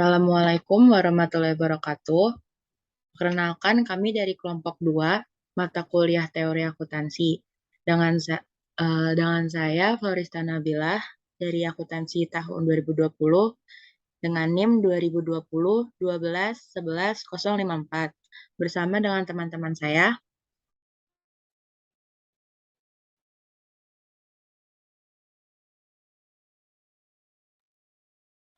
Assalamualaikum warahmatullahi wabarakatuh. Perkenalkan kami dari kelompok 2 mata kuliah teori akuntansi. Dengan dengan saya Florista Nabilah dari akuntansi tahun 2020 dengan NIM 2020 12 11 054 bersama dengan teman-teman saya.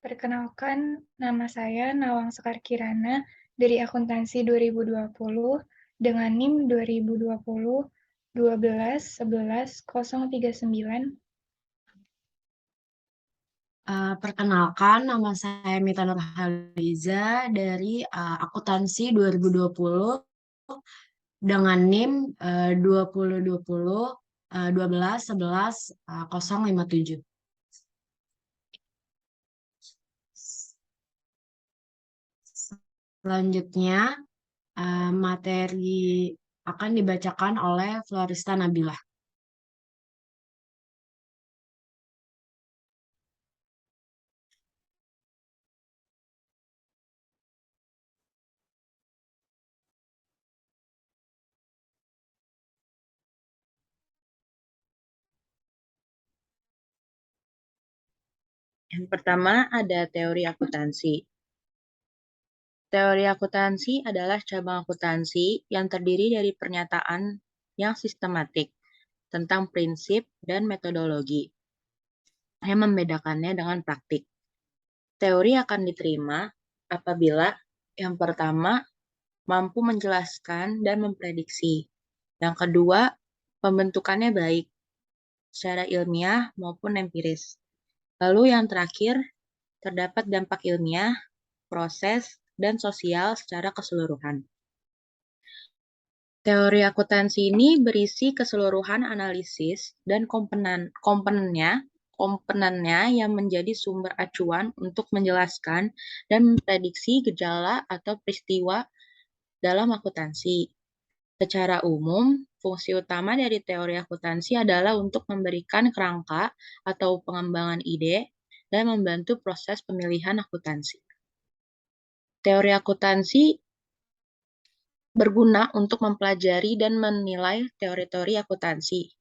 Perkenalkan, nama saya Nawang Sekar Kirana dari Akuntansi 2020 dengan NIM 2020 12 11 039. Perkenalkan, nama saya Mita Nurhaliza dari Akuntansi 2020 dengan NIM 2020 12 11 057. Selanjutnya, materi akan dibacakan oleh Florista Nabilah. Yang pertama ada teori akuntansi. Teori akuntansi adalah cabang akuntansi yang terdiri dari pernyataan yang sistematik tentang prinsip dan metodologi yang membedakannya dengan praktik. Teori akan diterima apabila yang pertama mampu menjelaskan dan memprediksi. Yang kedua, pembentukannya baik secara ilmiah maupun empiris. Lalu yang terakhir, terdapat dampak ilmiah, proses, dan sosial secara keseluruhan. Teori akuntansi ini berisi keseluruhan analisis dan komponennya yang menjadi sumber acuan untuk menjelaskan dan memprediksi gejala atau peristiwa dalam akuntansi. Secara umum, fungsi utama dari teori akuntansi adalah untuk memberikan kerangka atau pengembangan ide dan membantu proses pemilihan akuntansi. Teori akuntansi berguna untuk mempelajari dan menilai teori-teori akuntansi.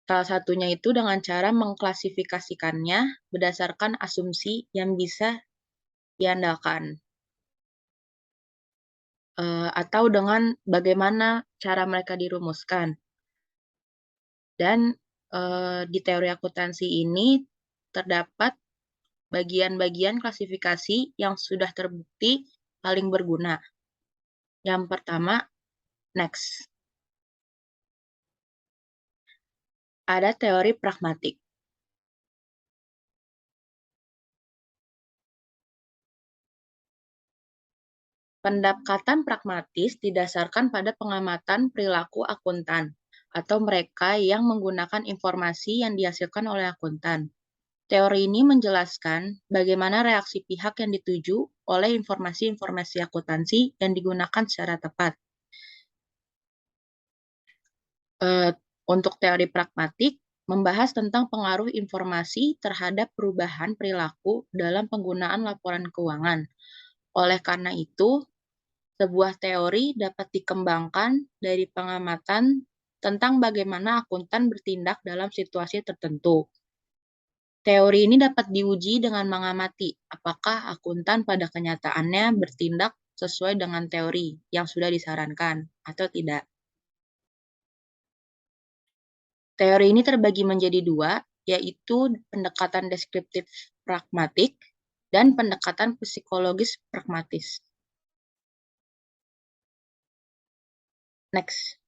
Salah satunya itu dengan cara mengklasifikasikannya berdasarkan asumsi yang bisa diandalkan. Atau dengan bagaimana cara mereka dirumuskan. Dan di teori akuntansi ini terdapat bagian-bagian klasifikasi yang sudah terbukti paling berguna. Yang pertama, next. Ada teori pragmatik. Pendekatan pragmatis didasarkan pada pengamatan perilaku akuntan atau mereka yang menggunakan informasi yang dihasilkan oleh akuntan. Teori ini menjelaskan bagaimana reaksi pihak yang dituju oleh informasi-informasi akuntansi yang digunakan secara tepat. Untuk teori pragmatik, membahas tentang pengaruh informasi terhadap perubahan perilaku dalam penggunaan laporan keuangan. Oleh karena itu, sebuah teori dapat dikembangkan dari pengamatan tentang bagaimana akuntan bertindak dalam situasi tertentu. Teori ini dapat diuji dengan mengamati apakah akuntan pada kenyataannya bertindak sesuai dengan teori yang sudah disarankan atau tidak. Teori ini terbagi menjadi dua, yaitu pendekatan deskriptif pragmatik dan pendekatan psikologis pragmatis. Next.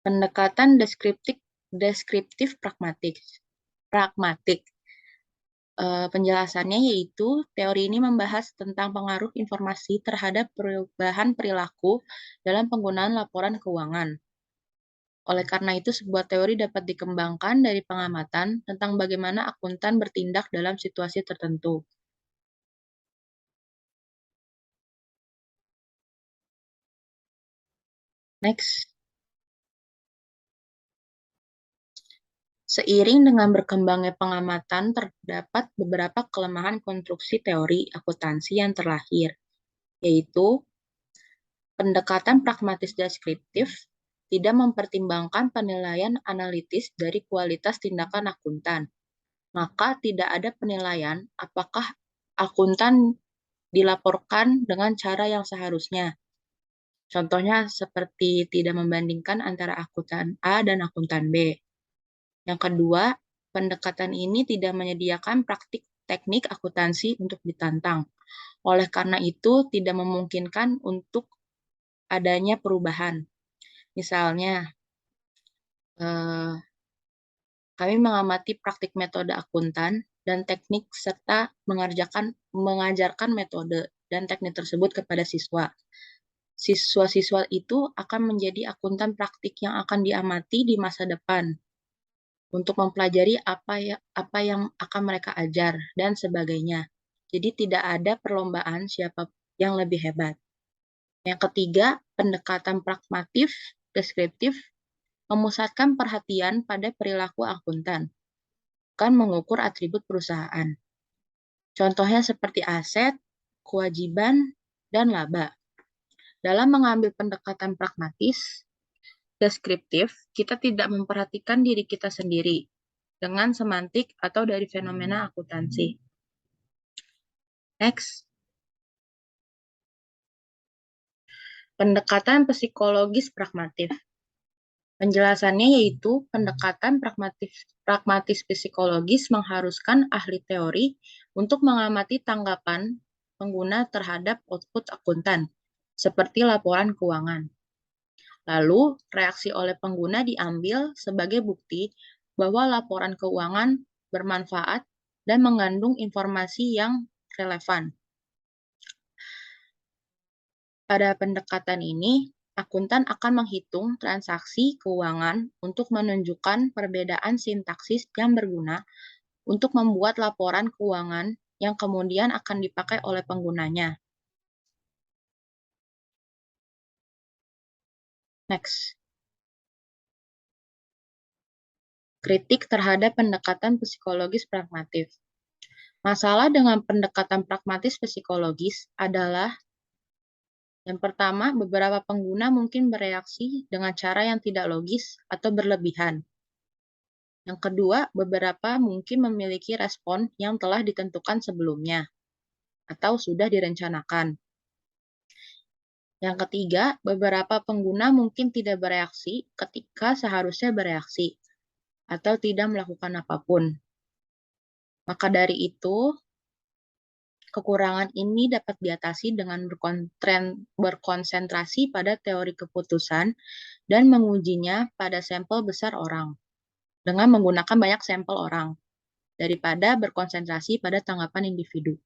Pendekatan deskriptif pragmatik. Penjelasannya yaitu teori ini membahas tentang pengaruh informasi terhadap perubahan perilaku dalam penggunaan laporan keuangan. Oleh karena itu, sebuah teori dapat dikembangkan dari pengamatan tentang bagaimana akuntan bertindak dalam situasi tertentu. Next. Seiring dengan berkembangnya pengamatan, terdapat beberapa kelemahan konstruksi teori akuntansi yang terlahir, yaitu pendekatan pragmatis deskriptif tidak mempertimbangkan penilaian analitis dari kualitas tindakan akuntan. Maka tidak ada penilaian apakah akuntan dilaporkan dengan cara yang seharusnya. Contohnya seperti tidak membandingkan antara akuntan A dan akuntan B. Yang kedua, pendekatan ini tidak menyediakan praktik teknik akuntansi untuk ditantang. Oleh karena itu, tidak memungkinkan untuk adanya perubahan. Misalnya, kami mengamati praktik metode akuntan dan teknik serta mengajarkan metode dan teknik tersebut kepada siswa. Siswa-siswa itu akan menjadi akuntan praktik yang akan diamati di masa depan untuk mempelajari apa yang akan mereka ajar dan sebagainya. Jadi tidak ada perlombaan siapa yang lebih hebat. Yang ketiga, pendekatan pragmatif, deskriptif, memusatkan perhatian pada perilaku akuntan, bukan mengukur atribut perusahaan. Contohnya seperti aset, kewajiban, dan laba. Dalam mengambil pendekatan pragmatis, deskriptif, kita tidak memperhatikan diri kita sendiri dengan semantik atau dari fenomena akuntansi. Next. Pendekatan psikologis pragmatif. Penjelasannya yaitu pendekatan pragmatis psikologis mengharuskan ahli teori untuk mengamati tanggapan pengguna terhadap output akuntan, seperti laporan keuangan. Lalu, reaksi oleh pengguna diambil sebagai bukti bahwa laporan keuangan bermanfaat dan mengandung informasi yang relevan. Pada pendekatan ini, akuntan akan menghitung transaksi keuangan untuk menunjukkan perbedaan sintaksis yang berguna untuk membuat laporan keuangan yang kemudian akan dipakai oleh penggunanya. Next. Kritik terhadap pendekatan psikologis pragmatif. Masalah dengan pendekatan pragmatis psikologis adalah yang pertama, beberapa pengguna mungkin bereaksi dengan cara yang tidak logis atau berlebihan. Yang kedua, beberapa mungkin memiliki respon yang telah ditentukan sebelumnya atau sudah direncanakan. Yang ketiga, beberapa pengguna mungkin tidak bereaksi ketika seharusnya bereaksi atau tidak melakukan apapun. Maka dari itu, kekurangan ini dapat diatasi dengan berkonsentrasi pada teori keputusan dan mengujinya pada sampel besar orang, dengan menggunakan banyak sampel orang, daripada berkonsentrasi pada tanggapan individu.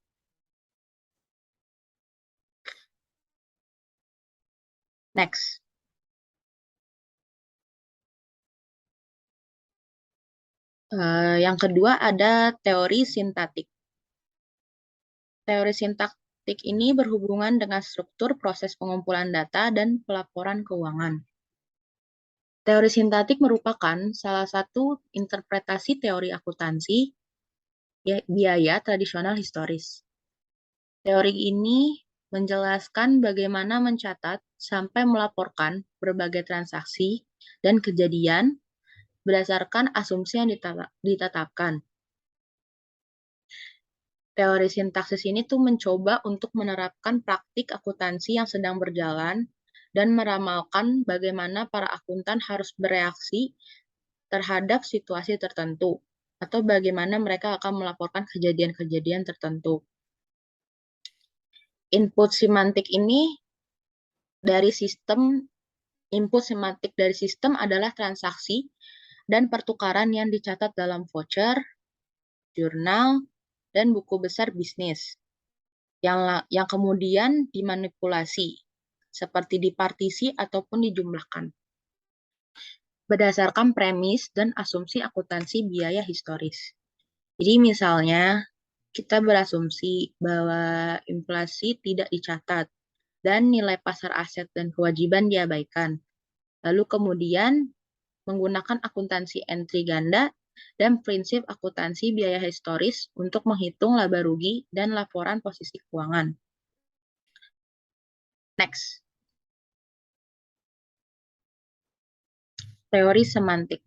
Next. Yang kedua ada teori sintaktik. Teori sintaktik ini berhubungan dengan struktur proses pengumpulan data dan pelaporan keuangan. Teori sintaktik merupakan salah satu interpretasi teori akuntansi biaya tradisional historis. Teori ini menjelaskan bagaimana mencatat sampai melaporkan berbagai transaksi dan kejadian berdasarkan asumsi yang ditetapkan. Teori sintaksis ini tuh mencoba untuk menerapkan praktik akuntansi yang sedang berjalan dan meramalkan bagaimana para akuntan harus bereaksi terhadap situasi tertentu atau bagaimana mereka akan melaporkan kejadian-kejadian tertentu. Input semantik dari sistem adalah transaksi dan pertukaran yang dicatat dalam voucher, jurnal, dan buku besar bisnis yang kemudian dimanipulasi, seperti dipartisi ataupun dijumlahkan, berdasarkan premis dan asumsi akuntansi biaya historis. Jadi misalnya, kita berasumsi bahwa inflasi tidak dicatat dan nilai pasar aset dan kewajiban diabaikan. Lalu kemudian menggunakan akuntansi entry ganda dan prinsip akuntansi biaya historis untuk menghitung laba rugi dan laporan posisi keuangan. Next. Teori semantik.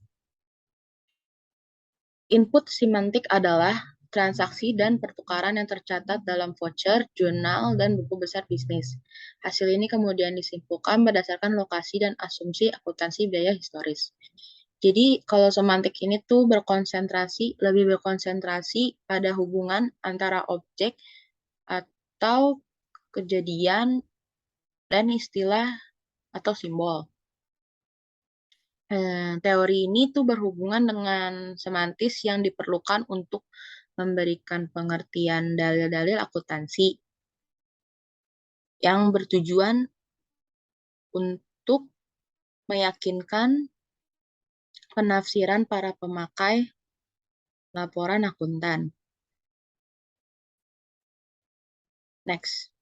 Input semantik adalah transaksi dan pertukaran yang tercatat dalam voucher, jurnal, dan buku besar bisnis. Hasil ini kemudian disimpulkan berdasarkan lokasi dan asumsi akuntansi biaya historis. Jadi kalau semantik ini tuh lebih berkonsentrasi pada hubungan antara objek atau kejadian dan istilah atau simbol. Teori ini tuh berhubungan dengan semantis yang diperlukan untuk memberikan pengertian dalil-dalil akuntansi yang bertujuan untuk meyakinkan penafsiran para pemakai laporan akuntan. Next.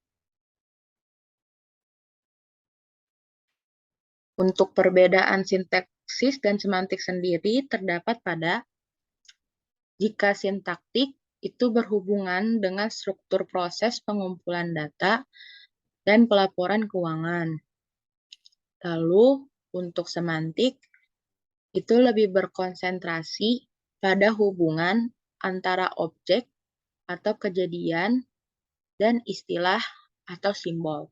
Untuk perbedaan sintaksis dan semantik sendiri terdapat pada jika sintaktik itu berhubungan dengan struktur proses pengumpulan data dan pelaporan keuangan. Lalu untuk semantik itu lebih berkonsentrasi pada hubungan antara objek atau kejadian dan istilah atau simbol.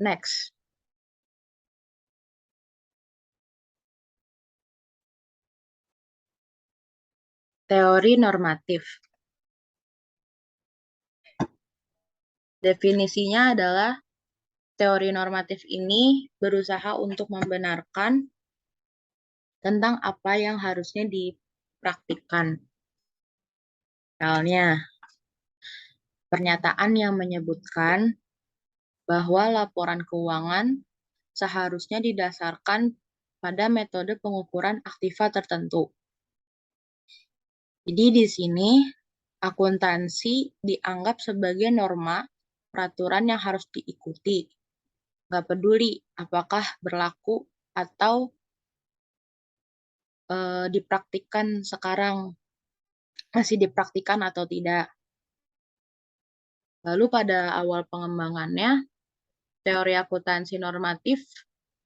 Next. Teori normatif. Definisinya adalah teori normatif ini berusaha untuk membenarkan tentang apa yang harusnya dipraktikkan. Misalnya, pernyataan yang menyebutkan bahwa laporan keuangan seharusnya didasarkan pada metode pengukuran aktiva tertentu. Jadi di sini akuntansi dianggap sebagai norma peraturan yang harus diikuti. Nggak peduli apakah berlaku atau dipraktikkan sekarang, masih dipraktikkan atau tidak. Lalu pada awal pengembangannya, teori akuntansi normatif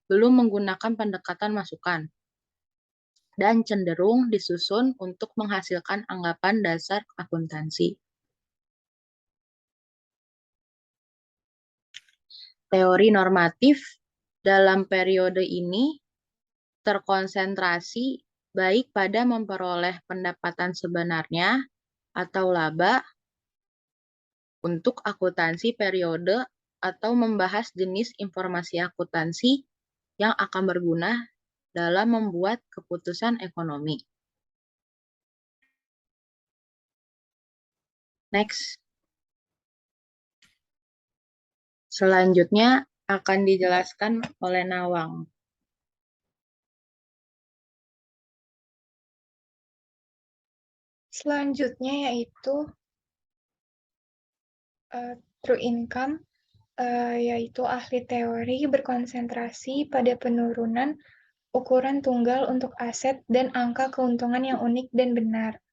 belum menggunakan pendekatan masukan dan cenderung disusun untuk menghasilkan anggapan dasar akuntansi. Teori normatif dalam periode ini terkonsentrasi baik pada memperoleh pendapatan sebenarnya atau laba untuk akuntansi periode atau membahas jenis informasi akuntansi yang akan berguna dalam membuat keputusan ekonomi. Next. Selanjutnya akan dijelaskan oleh Nawang. Selanjutnya yaitu true income, yaitu ahli teori berkonsentrasi pada penurunan ukuran tunggal untuk aset dan angka keuntungan yang unik dan benar.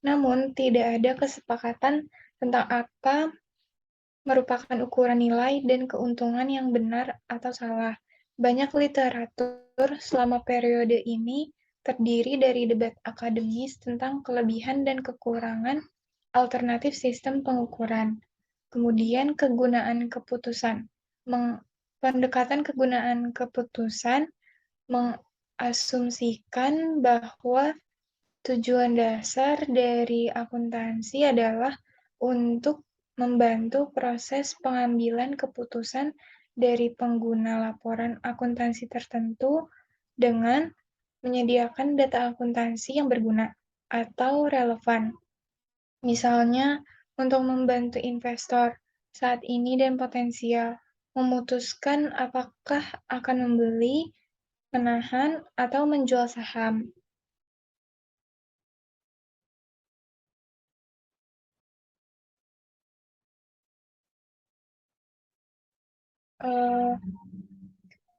Namun, tidak ada kesepakatan tentang apa merupakan ukuran nilai dan keuntungan yang benar atau salah. Banyak literatur selama periode ini terdiri dari debat akademis tentang kelebihan dan kekurangan alternatif sistem pengukuran. Kemudian kegunaan keputusan. Pendekatan kegunaan keputusan mengasumsikan bahwa tujuan dasar dari akuntansi adalah untuk membantu proses pengambilan keputusan dari pengguna laporan akuntansi tertentu dengan menyediakan data akuntansi yang berguna atau relevan. Misalnya, untuk membantu investor saat ini dan potensial memutuskan apakah akan membeli, menahan, atau menjual saham. eh,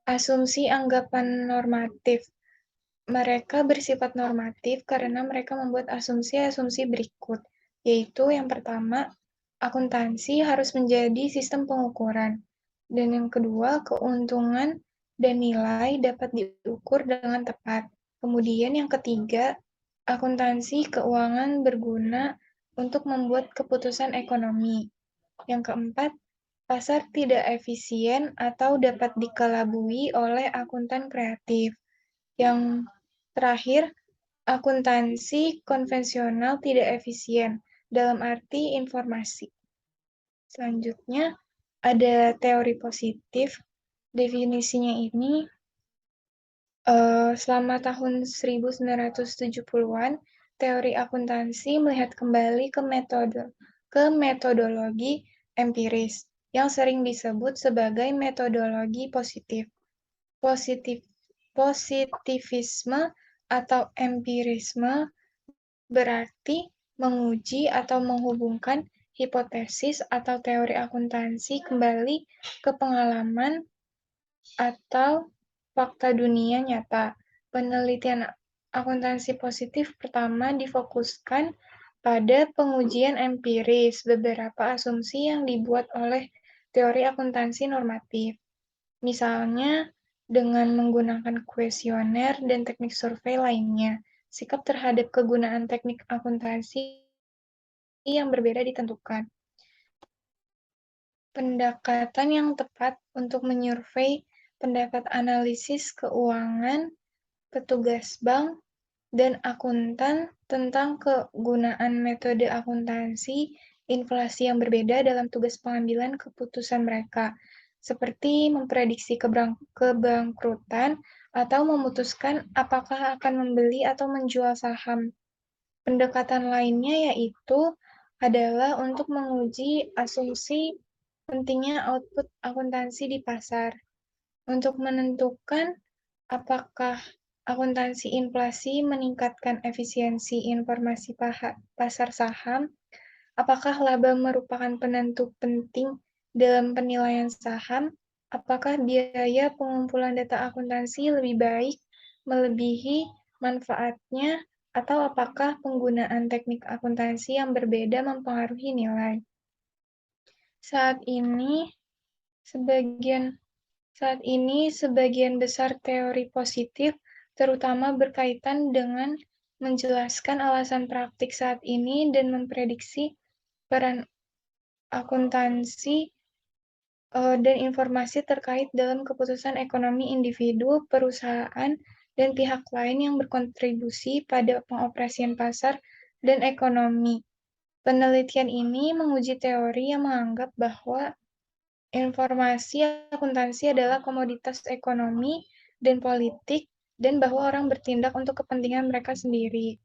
asumsi anggapan normatif. Mereka bersifat normatif karena mereka membuat asumsi-asumsi berikut, yaitu yang pertama, akuntansi harus menjadi sistem pengukuran. Dan yang kedua, keuntungan dan nilai dapat diukur dengan tepat. Kemudian yang ketiga, akuntansi keuangan berguna untuk membuat keputusan ekonomi. Yang keempat, pasar tidak efisien atau dapat dikelabui oleh akuntan kreatif. Yang terakhir, akuntansi konvensional tidak efisien dalam arti informasi. Selanjutnya, ada teori positif. Definisinya ini, selama tahun 1970-an, teori akuntansi melihat kembali ke metodologi empiris, yang sering disebut sebagai metodologi positif. Positivisme atau empirisme berarti menguji atau menghubungkan hipotesis atau teori akuntansi kembali ke pengalaman atau fakta dunia nyata. Penelitian akuntansi positif pertama difokuskan pada pengujian empiris beberapa asumsi yang dibuat oleh teori akuntansi normatif. Misalnya, dengan menggunakan kuesioner dan teknik survei lainnya, sikap terhadap kegunaan teknik akuntansi yang berbeda ditentukan. Pendekatan yang tepat untuk menyurvei pendapat analisis keuangan, petugas bank, dan akuntan tentang kegunaan metode akuntansi inflasi yang berbeda dalam tugas pengambilan keputusan mereka, seperti memprediksi kebangkrutan atau memutuskan apakah akan membeli atau menjual saham. Pendekatan lainnya yaitu adalah untuk menguji asumsi pentingnya output akuntansi di pasar, untuk menentukan apakah akuntansi inflasi meningkatkan efisiensi informasi pasar saham, apakah laba merupakan penentu penting dalam penilaian saham, apakah biaya pengumpulan data akuntansi lebih baik melebihi manfaatnya, atau apakah penggunaan teknik akuntansi yang berbeda mempengaruhi nilai. Saat ini, sebagian besar teori positif terutama berkaitan dengan menjelaskan alasan praktik saat ini dan memprediksi peran akuntansi dan informasi terkait dalam keputusan ekonomi individu, perusahaan, dan pihak lain yang berkontribusi pada pengoperasian pasar dan ekonomi. Penelitian ini menguji teori yang menganggap bahwa informasi akuntansi adalah komoditas ekonomi dan politik, dan bahwa orang bertindak untuk kepentingan mereka sendiri.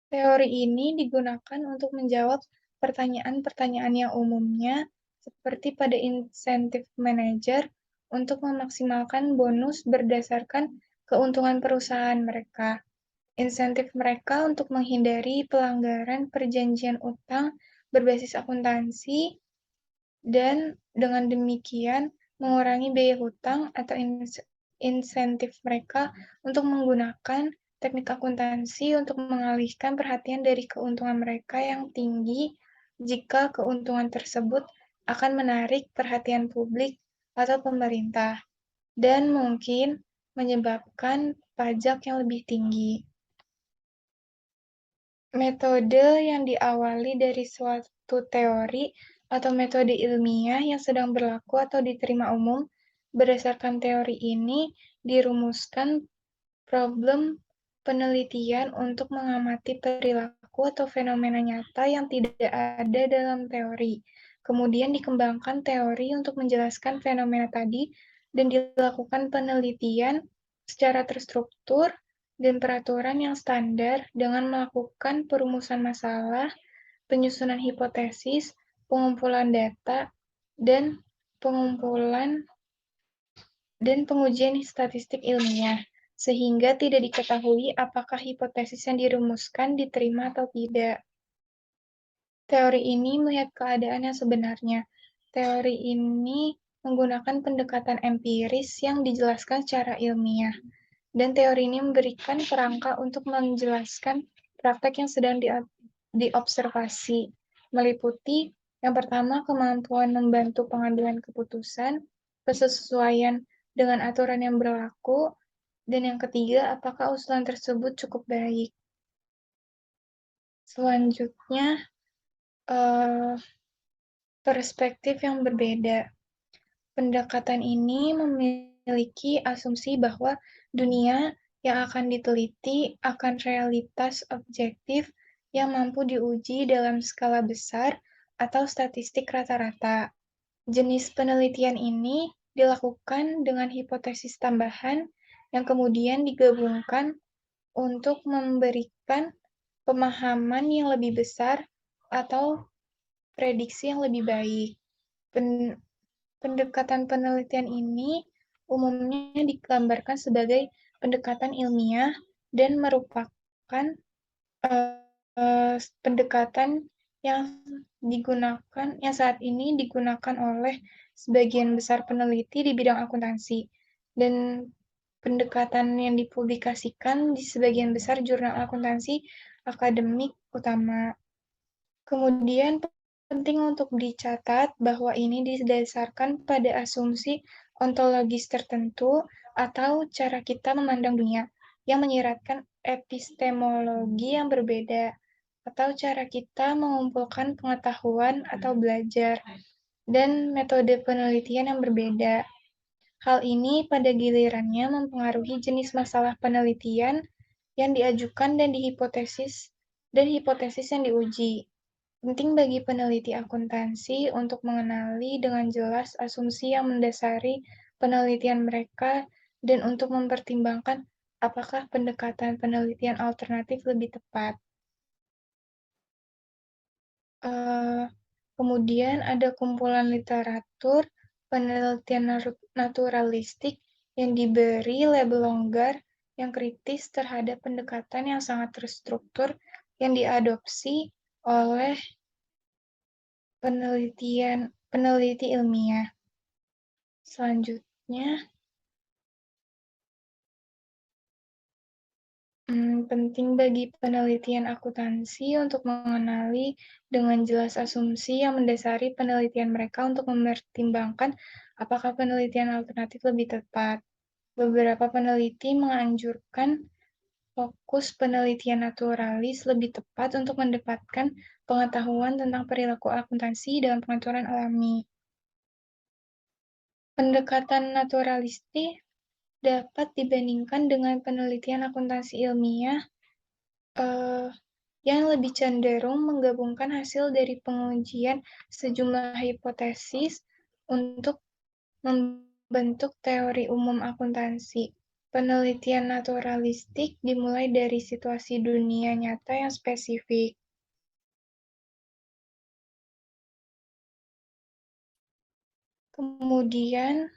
Teori ini digunakan untuk menjawab pertanyaan-pertanyaan yang umumnya, seperti pada insentif manajer, untuk memaksimalkan bonus berdasarkan keuntungan perusahaan mereka. Insentif mereka untuk menghindari pelanggaran perjanjian utang berbasis akuntansi, dan dengan demikian mengurangi biaya hutang, atau insentif mereka untuk menggunakan teknik akuntansi untuk mengalihkan perhatian dari keuntungan mereka yang tinggi jika keuntungan tersebut akan menarik perhatian publik atau pemerintah, dan mungkin menyebabkan pajak yang lebih tinggi. Metode yang diawali dari suatu teori atau metode ilmiah yang sedang berlaku atau diterima umum. Berdasarkan teori ini, dirumuskan problem penelitian untuk mengamati perilaku atau fenomena nyata yang tidak ada dalam teori. Kemudian dikembangkan teori untuk menjelaskan fenomena tadi, dan dilakukan penelitian secara terstruktur dan peraturan yang standar dengan melakukan perumusan masalah, penyusunan hipotesis, pengumpulan data, dan pengujian statistik ilmiah, sehingga tidak diketahui apakah hipotesis yang dirumuskan diterima atau tidak. Teori ini melihat keadaan yang sebenarnya, teori ini menggunakan pendekatan empiris yang dijelaskan secara ilmiah, dan teori ini memberikan kerangka untuk menjelaskan praktek yang sedang diobservasi, meliputi yang pertama, kemampuan membantu pengambilan keputusan, kesesuaian dengan aturan yang berlaku, dan yang ketiga, apakah usulan tersebut cukup baik. Selanjutnya, perspektif yang berbeda. Pendekatan ini memiliki asumsi bahwa dunia yang akan diteliti akan realitas objektif yang mampu diuji dalam skala besar atau statistik rata-rata. Jenis penelitian ini dilakukan dengan hipotesis tambahan yang kemudian digabungkan untuk memberikan pemahaman yang lebih besar atau prediksi yang lebih baik. Pendekatan penelitian ini umumnya digambarkan sebagai pendekatan ilmiah dan merupakan pendekatan yang saat ini digunakan oleh sebagian besar peneliti di bidang akuntansi, dan pendekatan yang dipublikasikan di sebagian besar jurnal akuntansi akademik utama. Kemudian penting untuk dicatat bahwa ini didasarkan pada asumsi ontologis tertentu atau cara kita memandang dunia yang menyiratkan epistemologi yang berbeda atau cara kita mengumpulkan pengetahuan atau belajar dan metode penelitian yang berbeda. Hal ini pada gilirannya mempengaruhi jenis masalah penelitian yang diajukan dan hipotesis yang diuji. Penting bagi peneliti akuntansi untuk mengenali dengan jelas asumsi yang mendasari penelitian mereka dan untuk mempertimbangkan apakah pendekatan penelitian alternatif lebih tepat. Kemudian ada kumpulan literatur penelitian naturalistik yang diberi label longgar yang kritis terhadap pendekatan yang sangat terstruktur yang diadopsi oleh peneliti ilmiah. Selanjutnya, penting bagi penelitian akuntansi untuk mengenali dengan jelas asumsi yang mendasari penelitian mereka untuk mempertimbangkan apakah penelitian alternatif lebih tepat. Beberapa peneliti menganjurkan fokus penelitian naturalis lebih tepat untuk mendapatkan pengetahuan tentang perilaku akuntansi dalam pengaturan alami. Pendekatan naturalistik dapat dibandingkan dengan penelitian akuntansi ilmiah yang lebih cenderung menggabungkan hasil dari pengujian sejumlah hipotesis untuk membentuk teori umum akuntansi. Penelitian naturalistik dimulai dari situasi dunia nyata yang spesifik. Kemudian,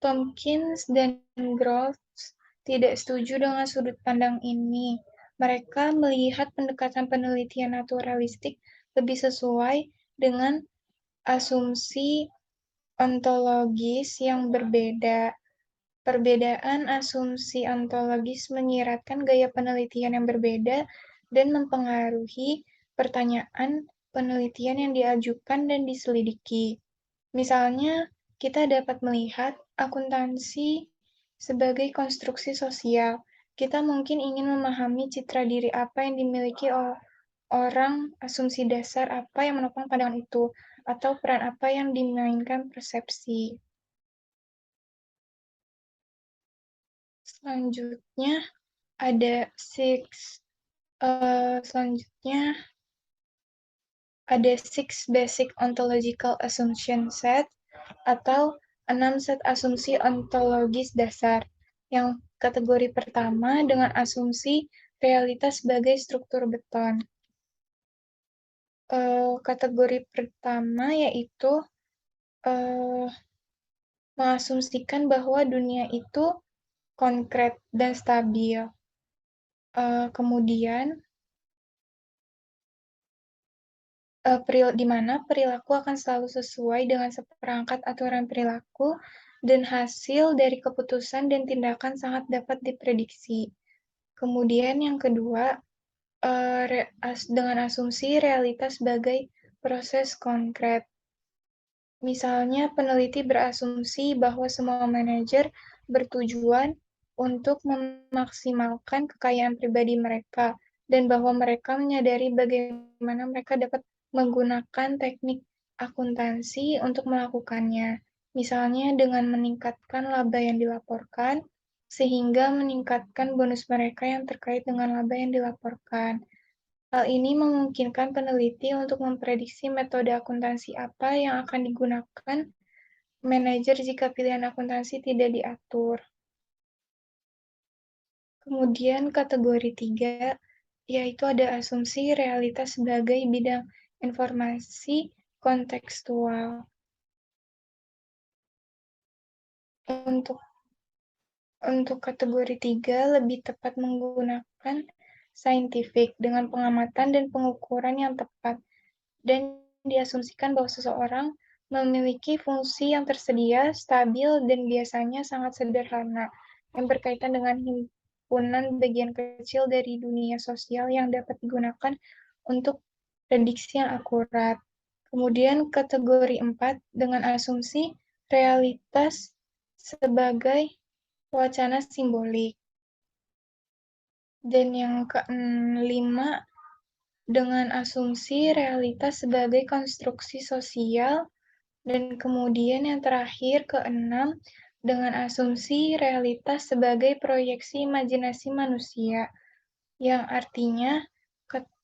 Tompkins dan Groves tidak setuju dengan sudut pandang ini. Mereka melihat pendekatan penelitian naturalistik lebih sesuai dengan asumsi ontologis yang berbeda. Perbedaan asumsi ontologis menyiratkan gaya penelitian yang berbeda dan mempengaruhi pertanyaan penelitian yang diajukan dan diselidiki. Misalnya, kita dapat melihat akuntansi sebagai konstruksi sosial. Kita mungkin ingin memahami citra diri apa yang dimiliki orang, asumsi dasar apa yang menopang pandangan itu, atau peran apa yang dimainkan persepsi. Selanjutnya ada six basic ontological assumption set atau 6 set asumsi ontologis dasar. Yang kategori pertama dengan asumsi realitas sebagai struktur beton. Kategori pertama yaitu mengasumsikan bahwa dunia itu konkret, dan stabil. Kemudian, di mana perilaku akan selalu sesuai dengan seperangkat aturan perilaku dan hasil dari keputusan dan tindakan sangat dapat diprediksi. Kemudian yang kedua, dengan asumsi realitas sebagai proses konkret. Misalnya, peneliti berasumsi bahwa semua manajer bertujuan untuk memaksimalkan kekayaan pribadi mereka, dan bahwa mereka menyadari bagaimana mereka dapat menggunakan teknik akuntansi untuk melakukannya. Misalnya, dengan meningkatkan laba yang dilaporkan, sehingga meningkatkan bonus mereka yang terkait dengan laba yang dilaporkan. Hal ini memungkinkan peneliti untuk memprediksi metode akuntansi apa yang akan digunakan manajer jika pilihan akuntansi tidak diatur. Kemudian kategori 3, yaitu ada asumsi realitas sebagai bidang informasi kontekstual. Untuk kategori 3 lebih tepat menggunakan saintifik dengan pengamatan dan pengukuran yang tepat, dan diasumsikan bahwa seseorang memiliki fungsi yang tersedia, stabil, dan biasanya sangat sederhana, yang berkaitan dengan himpunan bagian kecil dari dunia sosial yang dapat digunakan untuk prediksi yang akurat. Kemudian kategori 4 dengan asumsi realitas sebagai wacana simbolik. Dan yang kelima dengan asumsi realitas sebagai konstruksi sosial, dan kemudian yang terakhir keenam dengan asumsi realitas sebagai proyeksi imajinasi manusia, yang artinya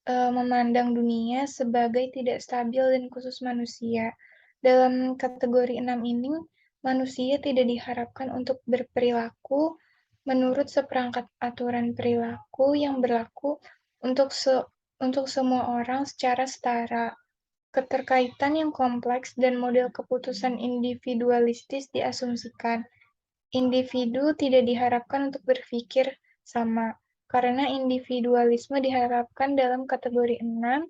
memandang dunia sebagai tidak stabil dan khusus manusia. Dalam kategori 6 ini, manusia tidak diharapkan untuk berperilaku menurut seperangkat aturan perilaku yang berlaku untuk semua orang secara setara. Keterkaitan yang kompleks dan model keputusan individualistis diasumsikan. Individu tidak diharapkan untuk berpikir sama, karena individualisme diharapkan dalam kategori 6,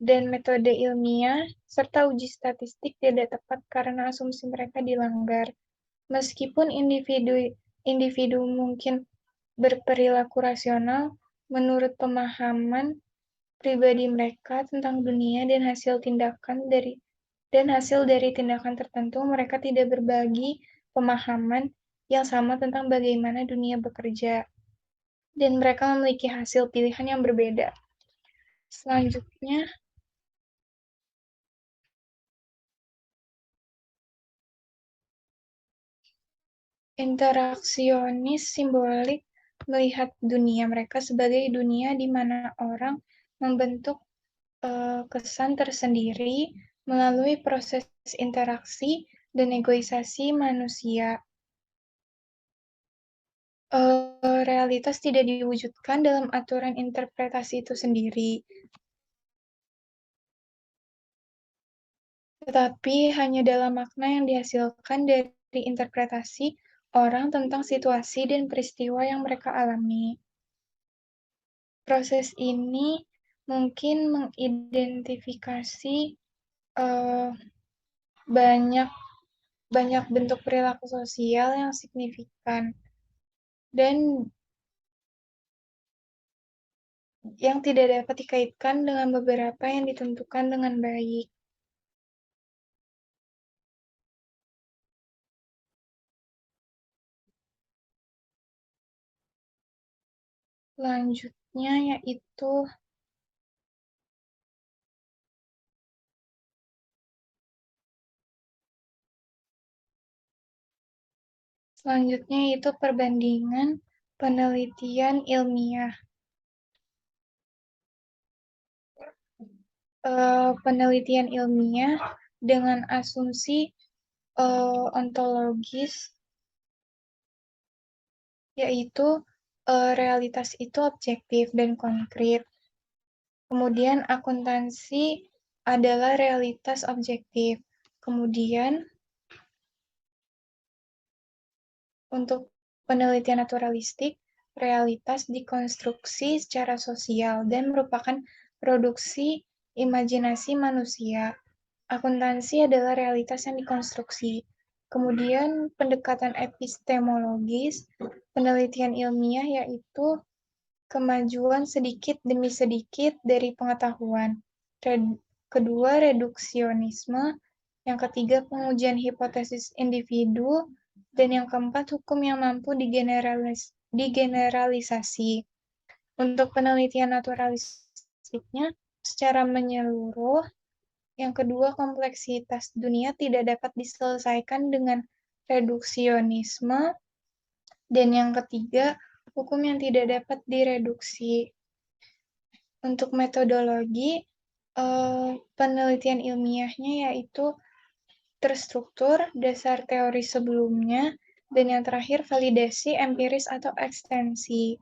dan metode ilmiah serta uji statistik tidak tepat karena asumsi mereka dilanggar. Meskipun individu mungkin berperilaku rasional menurut pemahaman pribadi mereka tentang dunia dan hasil dari tindakan tertentu, mereka tidak berbagi pemahaman yang sama tentang bagaimana dunia bekerja, dan mereka memiliki hasil pilihan yang berbeda. Selanjutnya, interaksionis simbolik melihat dunia mereka sebagai dunia di mana orang membentuk kesan tersendiri melalui proses interaksi dan negosiasi manusia. Realitas tidak diwujudkan dalam aturan interpretasi itu sendiri, tetapi hanya dalam makna yang dihasilkan dari interpretasi orang tentang situasi dan peristiwa yang mereka alami. Proses ini mungkin mengidentifikasi banyak bentuk perilaku sosial yang signifikan dan yang tidak dapat dikaitkan dengan beberapa yang ditentukan dengan baik. Selanjutnya yaitu perbandingan penelitian ilmiah. Penelitian ilmiah dengan asumsi ontologis, yaitu realitas itu objektif dan konkret. Kemudian akuntansi adalah realitas objektif. Kemudian untuk penelitian naturalistik, realitas dikonstruksi secara sosial dan merupakan produksi imajinasi manusia. Akuntansi adalah realitas yang dikonstruksi. Kemudian pendekatan epistemologis, penelitian ilmiah yaitu kemajuan sedikit demi sedikit dari pengetahuan. Kedua, reduksionisme. Yang ketiga, pengujian hipotesis individu. Dan yang keempat, hukum yang mampu digeneralisasi. Untuk penelitian naturalistiknya, secara menyeluruh, yang kedua, kompleksitas dunia tidak dapat diselesaikan dengan reduksionisme. Dan yang ketiga, hukum yang tidak dapat direduksi. Untuk metodologi, penelitian ilmiahnya yaitu terstruktur, dasar teori sebelumnya, dan yang terakhir validasi empiris atau ekstensi.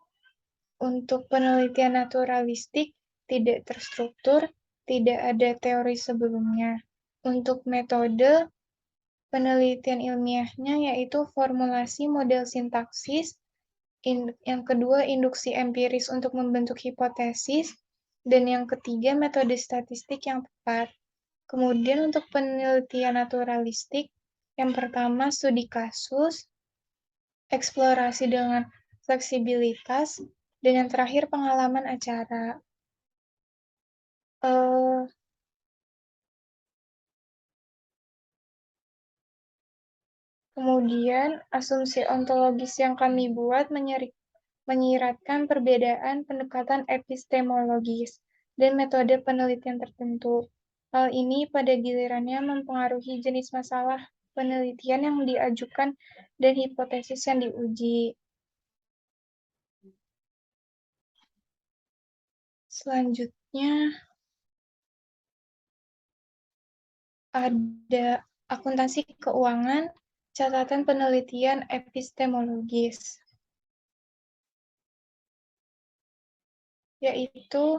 Untuk penelitian naturalistik, tidak terstruktur, tidak ada teori sebelumnya. Untuk metode, penelitian ilmiahnya yaitu formulasi model sintaksis, yang kedua induksi empiris untuk membentuk hipotesis, dan yang ketiga metode statistik yang tepat. Kemudian untuk penelitian naturalistik, yang pertama studi kasus, eksplorasi dengan fleksibilitas, dan yang terakhir pengalaman acara. Kemudian asumsi ontologis yang kami buat menyiratkan perbedaan pendekatan epistemologis dan metode penelitian tertentu. Hal ini pada gilirannya mempengaruhi jenis masalah penelitian yang diajukan dan hipotesis yang diuji. Selanjutnya, ada akuntansi keuangan, catatan penelitian epistemologis, yaitu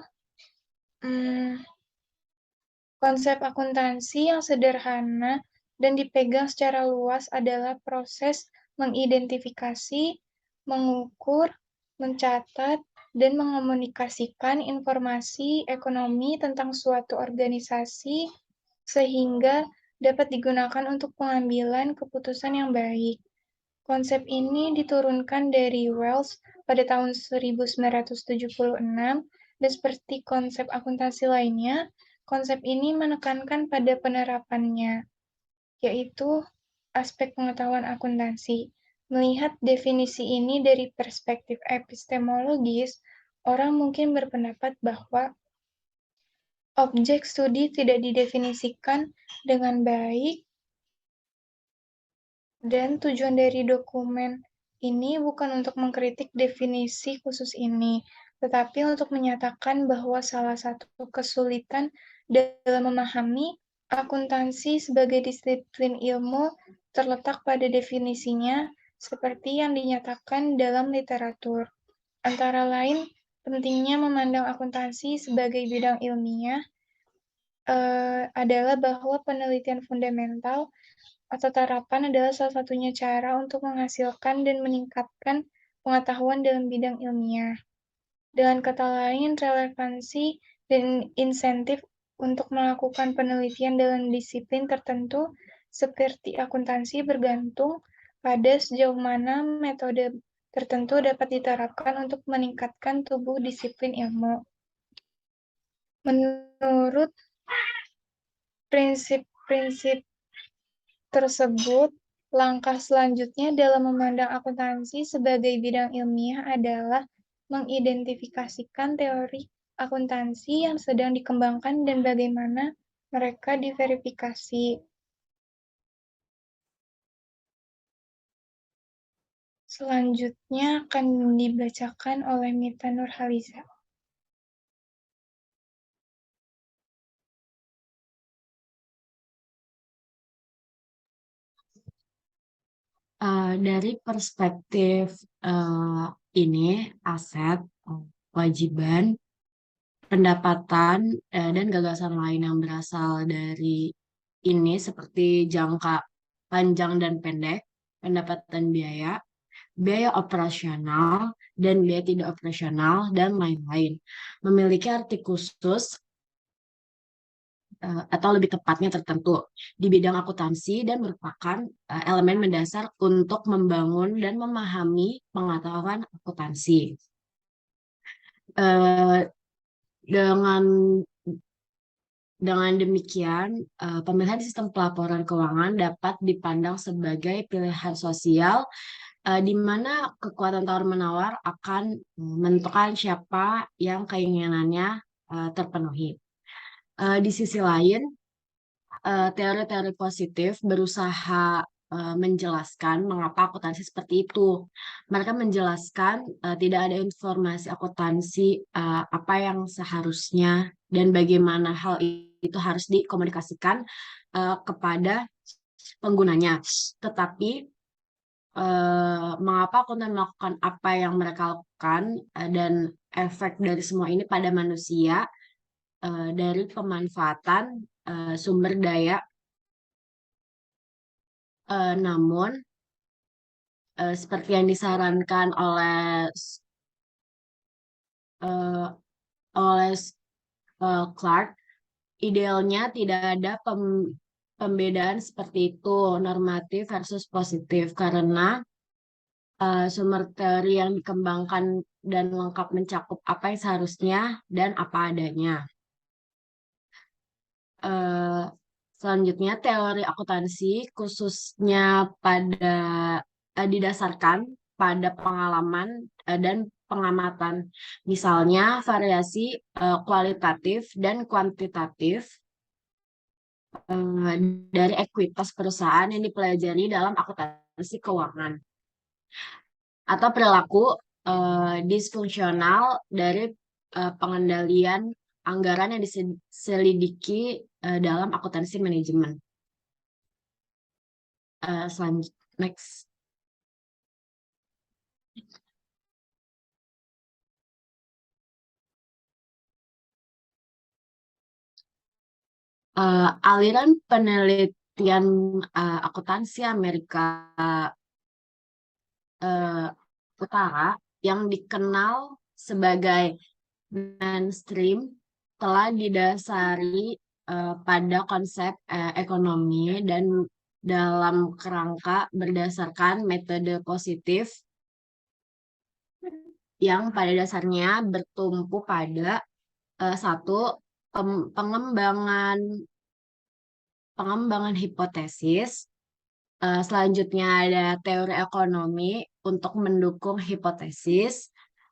konsep akuntansi yang sederhana dan dipegang secara luas adalah proses mengidentifikasi, mengukur, mencatat, dan mengomunikasikan informasi ekonomi tentang suatu organisasi sehingga dapat digunakan untuk pengambilan keputusan yang baik. Konsep ini diturunkan dari Wells pada tahun 1976, dan seperti konsep akuntansi lainnya, konsep ini menekankan pada penerapannya, yaitu aspek pengetahuan akuntansi. Melihat definisi ini dari perspektif epistemologis, orang mungkin berpendapat bahwa objek studi tidak didefinisikan dengan baik, dan tujuan dari dokumen ini bukan untuk mengkritik definisi khusus ini, tetapi untuk menyatakan bahwa salah satu kesulitan dalam memahami akuntansi sebagai disiplin ilmu terletak pada definisinya seperti yang dinyatakan dalam literatur. Antara lain, pentingnya memandang akuntansi sebagai bidang ilmiah adalah bahwa penelitian fundamental atau terapan adalah salah satunya cara untuk menghasilkan dan meningkatkan pengetahuan dalam bidang ilmiah. Dengan kata lain, relevansi dan insentif untuk melakukan penelitian dalam disiplin tertentu seperti akuntansi bergantung pada sejauh mana metode tertentu dapat diterapkan untuk meningkatkan tubuh disiplin ilmu. Menurut prinsip-prinsip tersebut, langkah selanjutnya dalam memandang akuntansi sebagai bidang ilmiah adalah mengidentifikasikan teori akuntansi yang sedang dikembangkan dan bagaimana mereka diverifikasi. Selanjutnya akan dibacakan oleh Mita Nurhaliza. Dari perspektif ini, aset, kewajiban, pendapatan, dan gagasan lain yang berasal dari ini seperti jangka panjang dan pendek, pendapatan biaya, biaya operasional dan biaya tidak operasional, dan lain-lain. Memiliki arti khusus atau lebih tepatnya tertentu di bidang akuntansi dan merupakan elemen mendasar untuk membangun dan memahami pengetahuan akuntansi. Dengan demikian, pemilihan sistem pelaporan keuangan dapat dipandang sebagai pilihan sosial di mana kekuatan tawar-menawar akan menentukan siapa yang keinginannya terpenuhi. Di sisi lain, teori-teori positif berusaha menjelaskan mengapa akuntansi seperti itu. Mereka menjelaskan tidak ada informasi akuntansi apa yang seharusnya dan bagaimana hal itu harus dikomunikasikan kepada penggunanya. Tetapi mengapa akuntan melakukan apa yang mereka lakukan dan efek dari semua ini pada manusia dari pemanfaatan sumber daya. Namun seperti yang disarankan oleh Clark, idealnya tidak ada pembedaan seperti itu, normatif versus positif, karena sumber teori yang dikembangkan dan lengkap mencakup apa yang seharusnya dan apa adanya. Selanjutnya, teori akuntansi khususnya didasarkan pada pengalaman dan pengamatan. Misalnya, variasi kualitatif dan kuantitatif dari ekuitas perusahaan yang dipelajari dalam akuntansi keuangan. Atau perilaku disfungsional dari pengendalian anggaran yang diselidiki dalam akuntansi manajemen. Selanjutnya, next. Aliran penelitian akuntansi Amerika Utara yang dikenal sebagai mainstream telah didasari pada konsep ekonomi dan dalam kerangka berdasarkan metode positif yang pada dasarnya bertumpu pada satu, pengembangan hipotesis. Selanjutnya ada teori ekonomi untuk mendukung hipotesis.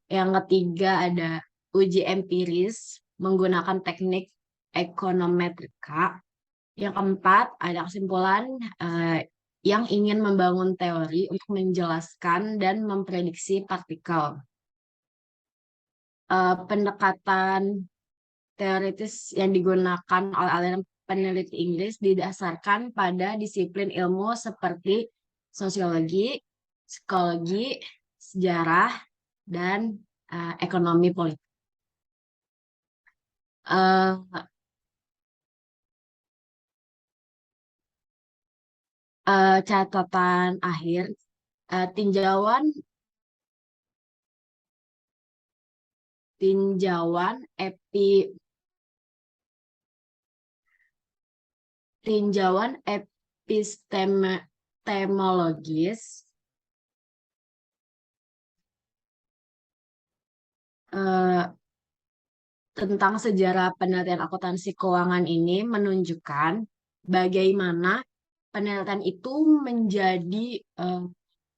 Yang ketiga ada uji empiris menggunakan teknik ekonometrika. Yang keempat ada kesimpulan yang ingin membangun teori untuk menjelaskan dan memprediksi partikel. Pendekatan teoritis yang digunakan oleh aliran peneliti Inggris didasarkan pada disiplin ilmu seperti sosiologi, psikologi, sejarah, dan ekonomi politik. Catatan akhir, tinjauan epistemologis tentang sejarah penelitian akuntansi keuangan ini menunjukkan bagaimana penelitian itu menjadi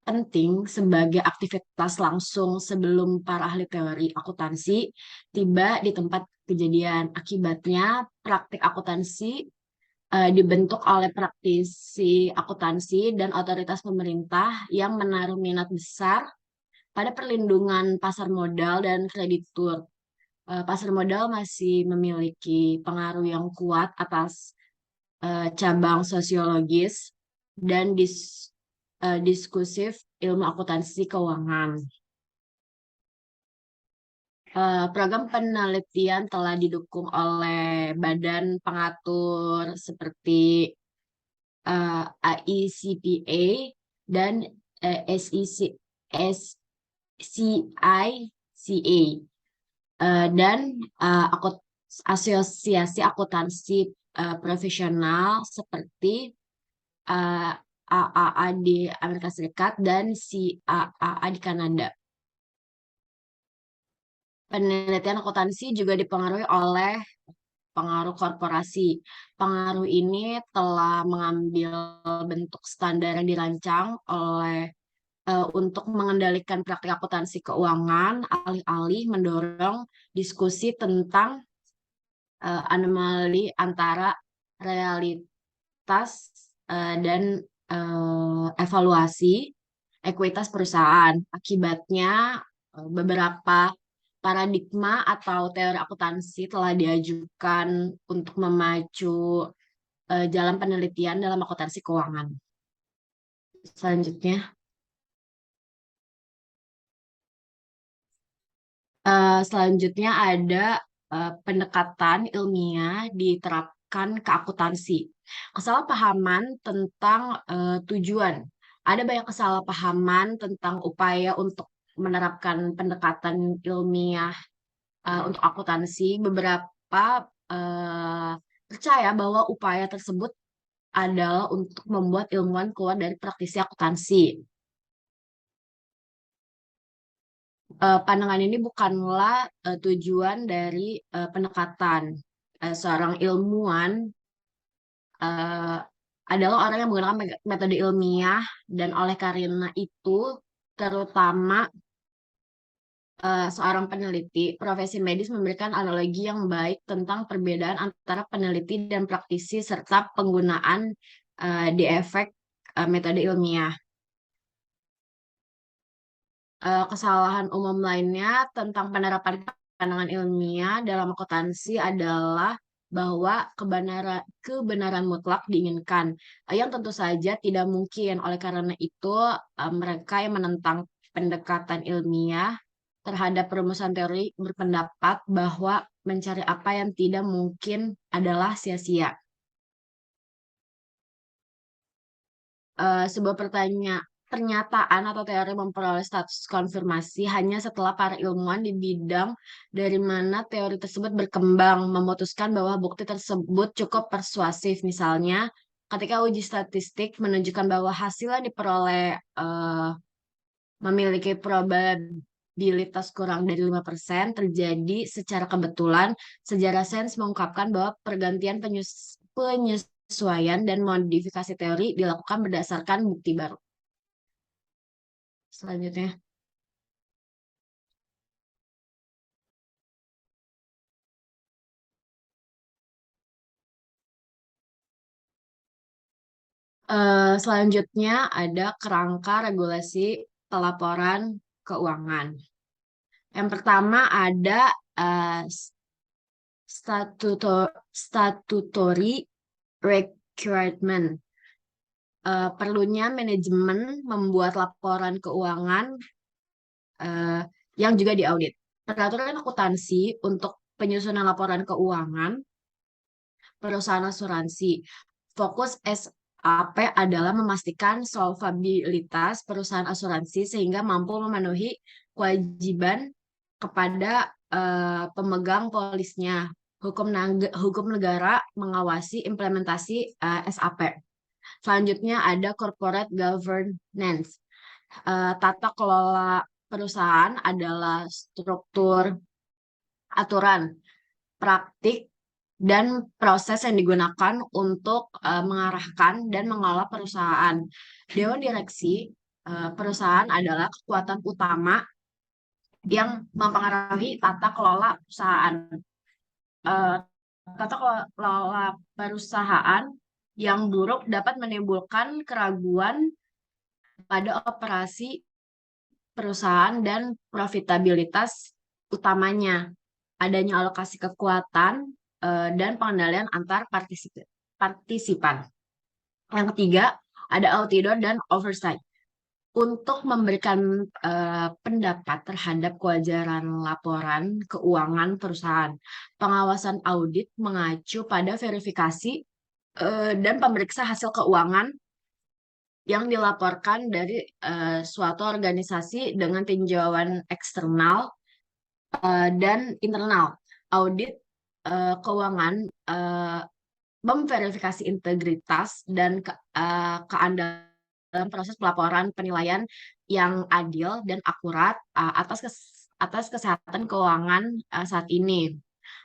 penting sebagai aktivitas langsung sebelum para ahli teori akuntansi tiba di tempat kejadian. Akibatnya, praktik akuntansi dibentuk oleh praktisi akuntansi dan otoritas pemerintah yang menaruh minat besar pada perlindungan pasar modal dan kreditur. Pasar modal masih memiliki pengaruh yang kuat atas cabang sosiologis dan diskursif ilmu akuntansi keuangan. Program penelitian telah didukung oleh badan pengatur seperti AICPA dan SEC ASCICA, dan asosiasi akuntansi profesional seperti AAA di Amerika Serikat dan CAAA di Kanada. Penelitian akuntansi juga dipengaruhi oleh pengaruh korporasi. Pengaruh ini telah mengambil bentuk standar yang dirancang oleh untuk mengendalikan praktik akuntansi keuangan. Alih-alih mendorong diskusi tentang anomali antara realitas dan evaluasi ekuitas perusahaan. Akibatnya beberapa paradigma atau teori akuntansi telah diajukan untuk memacu jalan penelitian dalam akuntansi keuangan. Selanjutnya, ada pendekatan ilmiah diterapkan ke akuntansi. Kesalahpahaman tentang tujuan. Ada banyak kesalahpahaman tentang upaya untuk menerapkan pendekatan ilmiah untuk akuntansi. Beberapa percaya bahwa upaya tersebut adalah untuk membuat ilmuwan keluar dari praktisi akuntansi. Pandangan ini bukanlah tujuan dari pendekatan. Seorang ilmuwan adalah orang yang menggunakan metode ilmiah, dan oleh karena itu, terutama seorang peneliti, profesi medis memberikan analogi yang baik tentang perbedaan antara peneliti dan praktisi serta penggunaan di efek metode ilmiah. Kesalahan umum lainnya tentang penerapan pandangan ilmiah dalam akuntansi adalah bahwa kebenaran mutlak diinginkan, yang tentu saja tidak mungkin. Oleh karena itu, mereka yang menentang pendekatan ilmiah terhadap perumusan teori berpendapat bahwa mencari apa yang tidak mungkin adalah sia-sia. Sebuah pernyataan atau teori memperoleh status konfirmasi hanya setelah para ilmuwan di bidang dari mana teori tersebut berkembang memutuskan bahwa bukti tersebut cukup persuasif. Misalnya, ketika uji statistik menunjukkan bahwa hasil yang diperoleh memiliki probabilitas kurang dari 5% terjadi secara kebetulan, sejarah sains mengungkapkan bahwa pergantian penyesuaian dan modifikasi teori dilakukan berdasarkan bukti baru. Selanjutnya, ada kerangka regulasi pelaporan keuangan. Yang pertama ada statutory requirement. Perlunya manajemen membuat laporan keuangan yang juga diaudit. Peraturan akuntansi untuk penyusunan laporan keuangan perusahaan asuransi. Fokus SAP adalah memastikan solvabilitas perusahaan asuransi sehingga mampu memenuhi kewajiban kepada pemegang polisnya. Hukum negara mengawasi implementasi SAP. Selanjutnya ada corporate governance. Tata kelola perusahaan adalah struktur, aturan, praktik, dan proses yang digunakan untuk mengarahkan dan mengelola perusahaan. Dewan direksi perusahaan adalah kekuatan utama yang mempengaruhi tata kelola perusahaan. Tata kelola perusahaan yang buruk dapat menimbulkan keraguan pada operasi perusahaan dan profitabilitas utamanya. Adanya alokasi kekuatan dan pengendalian antar partisipan. Yang ketiga, ada auditor dan oversight. Untuk memberikan pendapat terhadap kewajaran laporan keuangan perusahaan, pengawasan audit mengacu pada verifikasi dan pemeriksa hasil keuangan yang dilaporkan dari suatu organisasi dengan tinjauan eksternal dan internal. Audit keuangan memverifikasi integritas dan keandalan proses pelaporan penilaian yang adil dan akurat atas kesehatan keuangan saat ini.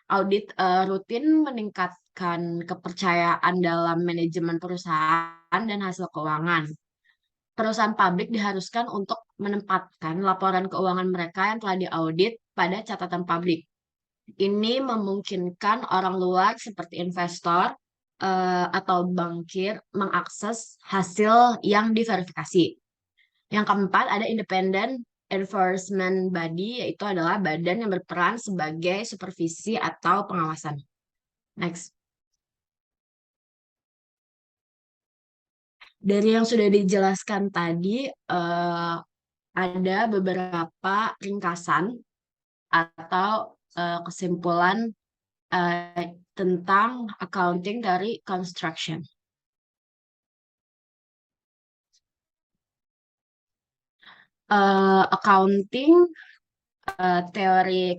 Audit rutin meningkatkan kepercayaan dalam manajemen perusahaan dan hasil keuangan. Perusahaan publik diharuskan untuk menempatkan laporan keuangan mereka yang telah diaudit pada catatan publik. Ini memungkinkan orang luar seperti investor atau bankir mengakses hasil yang diverifikasi. Yang keempat, ada independent enforcement body, yaitu adalah badan yang berperan sebagai supervisi atau pengawasan. Next. Dari yang sudah dijelaskan tadi, ada beberapa ringkasan atau kesimpulan tentang accounting dari construction. Accounting teori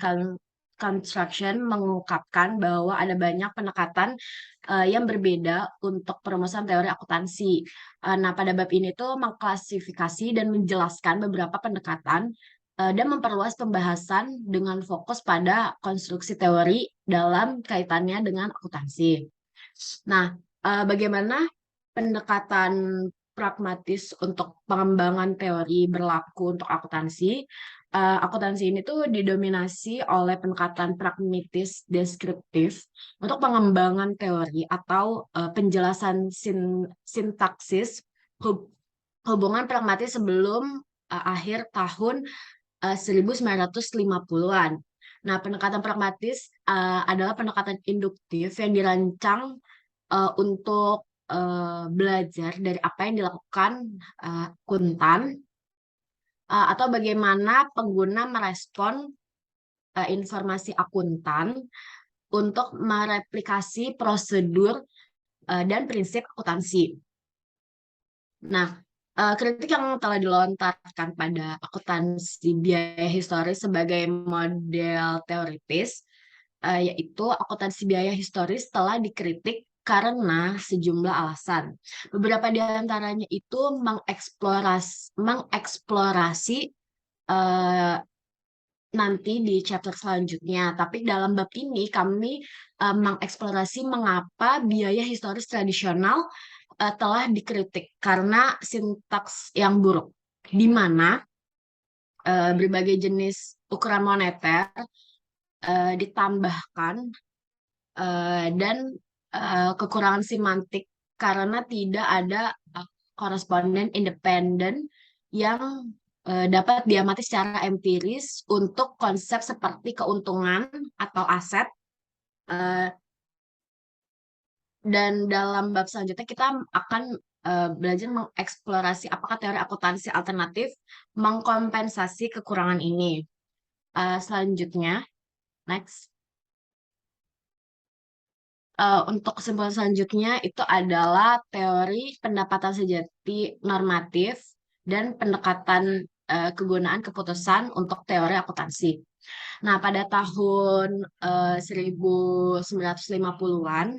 construction mengungkapkan bahwa ada banyak pendekatan yang berbeda untuk perumusan teori akuntansi. Nah, pada bab ini tuh mengklasifikasi dan menjelaskan beberapa pendekatan dan memperluas pembahasan dengan fokus pada konstruksi teori dalam kaitannya dengan akuntansi. Nah, bagaimana pendekatan pragmatis untuk pengembangan teori berlaku untuk akuntansi? Akuntansi ini tuh didominasi oleh pendekatan pragmatis deskriptif untuk pengembangan teori atau penjelasan sintaksis hubungan pragmatis sebelum akhir tahun 1950-an. Nah, pendekatan pragmatis adalah pendekatan induktif yang dirancang untuk belajar dari apa yang dilakukan akuntan atau bagaimana pengguna merespon informasi akuntan untuk mereplikasi prosedur dan prinsip akuntansi. Nah, kritik yang telah dilontarkan pada akuntansi biaya historis sebagai model teoritis, yaitu akuntansi biaya historis telah dikritik karena sejumlah alasan. Beberapa di antaranya itu mengeksplorasi nanti di chapter selanjutnya. Tapi dalam bab ini kami mengeksplorasi mengapa biaya historis tradisional telah dikritik karena sintaks yang buruk, di mana berbagai jenis ukuran moneter ditambahkan dan kekurangan semantik karena tidak ada koresponden independen yang dapat diamati secara empiris untuk konsep seperti keuntungan atau aset. Dan dalam bab selanjutnya kita akan belajar mengeksplorasi apakah teori akuntansi alternatif mengkompensasi kekurangan ini. Selanjutnya, next. Untuk kesimpulan selanjutnya itu adalah teori pendapatan sejati normatif dan pendekatan kegunaan keputusan untuk teori akuntansi. Nah, pada tahun 1950-an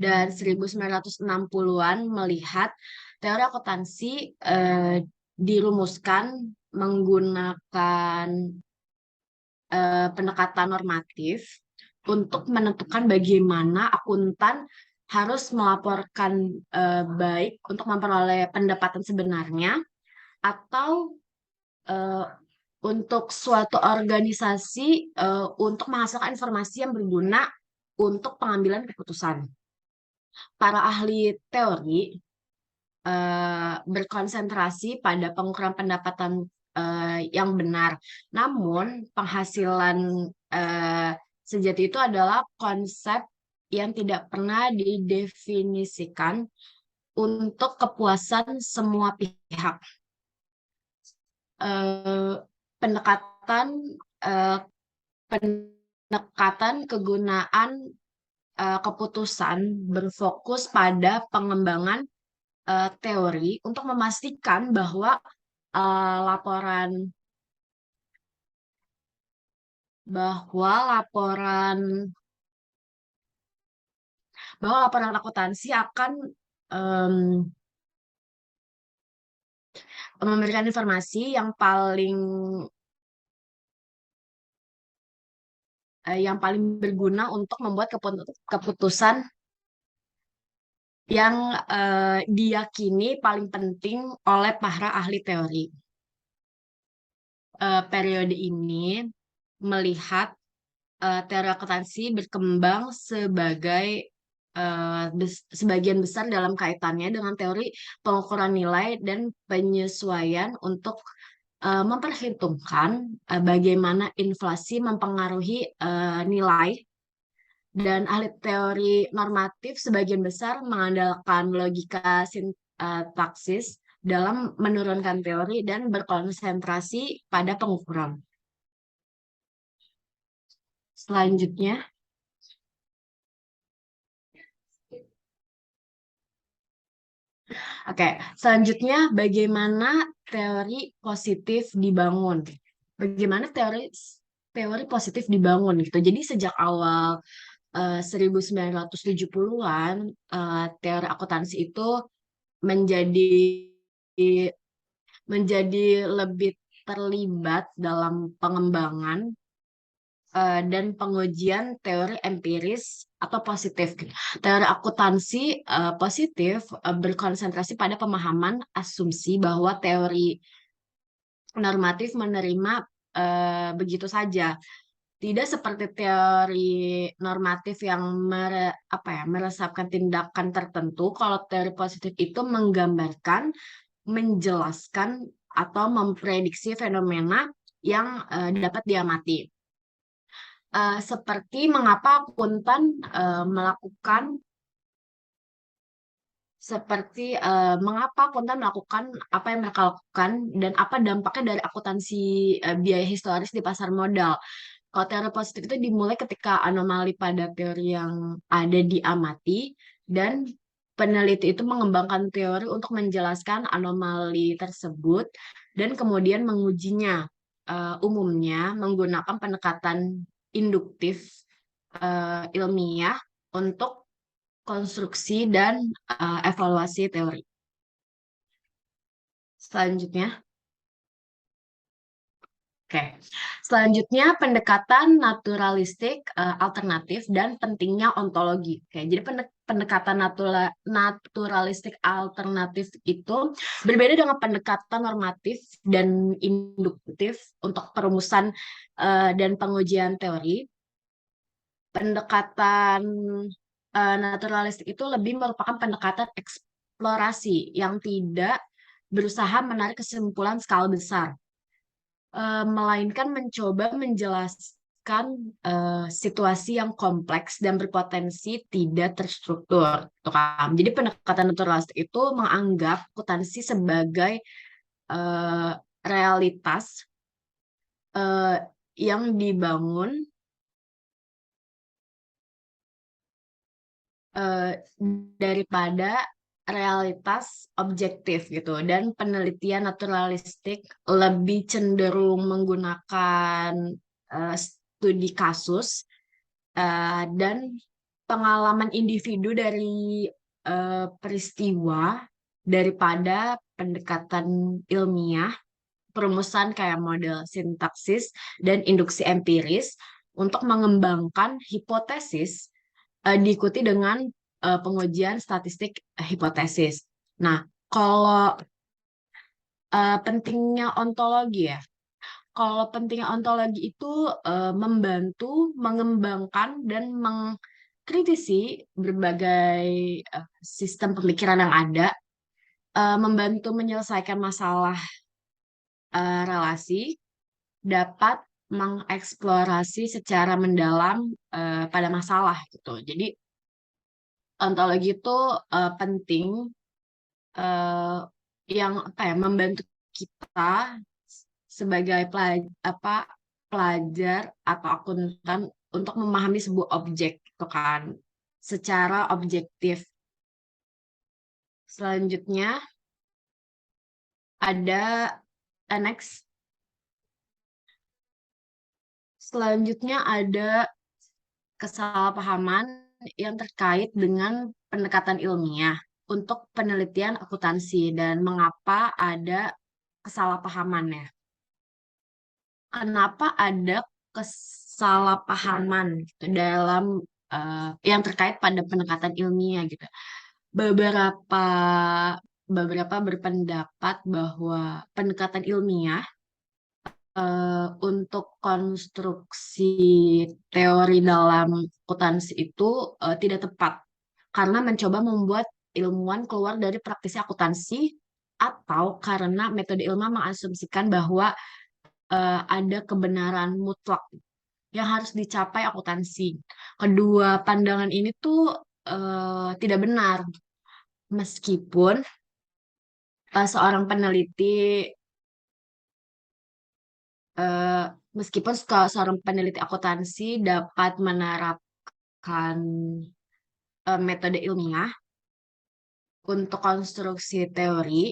dan 1960-an melihat teori akuntansi dirumuskan menggunakan pendekatan normatif untuk menentukan bagaimana akuntan harus melaporkan baik untuk memperoleh pendapatan sebenarnya atau untuk suatu organisasi untuk menghasilkan informasi yang berguna untuk pengambilan keputusan. Para ahli teori berkonsentrasi pada pengukuran pendapatan yang benar. Namun penghasilan sejati itu adalah konsep yang tidak pernah didefinisikan untuk kepuasan semua pihak. Pendekatan kegunaan keputusan berfokus pada pengembangan teori untuk memastikan bahwa laporan akuntansi akan memberikan informasi yang paling berguna untuk membuat keputusan yang diyakini paling penting oleh para ahli teori. Periode ini melihat teori akuntansi berkembang sebagian besar dalam kaitannya dengan teori pengukuran nilai dan penyesuaian untuk memperhitungkan bagaimana inflasi mempengaruhi nilai, dan ahli teori normatif sebagian besar mengandalkan logika sintaksis dalam menurunkan teori dan berkonsentrasi pada pengukuran. Selanjutnya, selanjutnya bagaimana teori positif dibangun? Bagaimana teori positif dibangun gitu. Jadi sejak awal 1970-an teori akuntansi itu menjadi lebih terlibat dalam pengembangan dan pengujian teori empiris atau positif. Teori akuntansi positif berkonsentrasi pada pemahaman asumsi bahwa teori normatif menerima begitu saja. Tidak seperti teori normatif yang meresapkan tindakan tertentu. Kalau teori positif itu menggambarkan, menjelaskan, atau memprediksi fenomena yang dapat diamati. Seperti mengapa akuntan melakukan apa yang mereka lakukan dan apa dampaknya dari akuntansi biaya historis di pasar modal. Kalau teori positif itu dimulai ketika anomali pada teori yang ada diamati dan peneliti itu mengembangkan teori untuk menjelaskan anomali tersebut dan kemudian mengujinya. Umumnya menggunakan pendekatan induktif ilmiah untuk konstruksi dan evaluasi teori. Selanjutnya pendekatan naturalistik alternatif dan pentingnya ontologi. Jadi pendekatan naturalistik alternatif itu berbeda dengan pendekatan normatif dan induktif untuk perumusan dan pengujian teori. Pendekatan naturalistik itu lebih merupakan pendekatan eksplorasi yang tidak berusaha menarik kesimpulan skala besar, melainkan mencoba menjelaskan situasi yang kompleks dan berpotensi tidak terstruktur. Jadi pendekatan naturalistik itu menganggap akuntansi sebagai realitas yang dibangun daripada realitas objektif gitu, dan penelitian naturalistik lebih cenderung menggunakan studi kasus dan pengalaman individu dari peristiwa daripada pendekatan ilmiah, perumusan kayak model sintaksis dan induksi empiris untuk mengembangkan hipotesis diikuti dengan pengujian statistik hipotesis. Nah, kalau pentingnya ontologi ya, kalau pentingnya ontologi itu membantu mengembangkan dan mengkritisi berbagai sistem pemikiran yang ada, membantu menyelesaikan masalah relasi, dapat mengeksplorasi secara mendalam pada masalah gitu. Jadi ontologi itu penting yang membantu kita sebagai pelajar atau akuntan untuk memahami sebuah objek gitu kan secara objektif. Selanjutnya ada next. Selanjutnya ada kesalahpahaman yang terkait dengan pendekatan ilmiah untuk penelitian akuntansi dan mengapa ada kesalahpahamannya. Kenapa ada kesalahpahaman gitu dalam yang terkait pada pendekatan ilmiah gitu. Beberapa berpendapat bahwa pendekatan ilmiah untuk konstruksi teori dalam akuntansi itu tidak tepat karena mencoba membuat ilmuwan keluar dari praktisi akuntansi atau karena metode ilmiah mengasumsikan bahwa ada kebenaran mutlak yang harus dicapai akuntansi. Kedua pandangan ini tuh tidak benar meskipun seorang peneliti eh, meskipun seorang peneliti akuntansi dapat menerapkan metode ilmiah untuk konstruksi teori,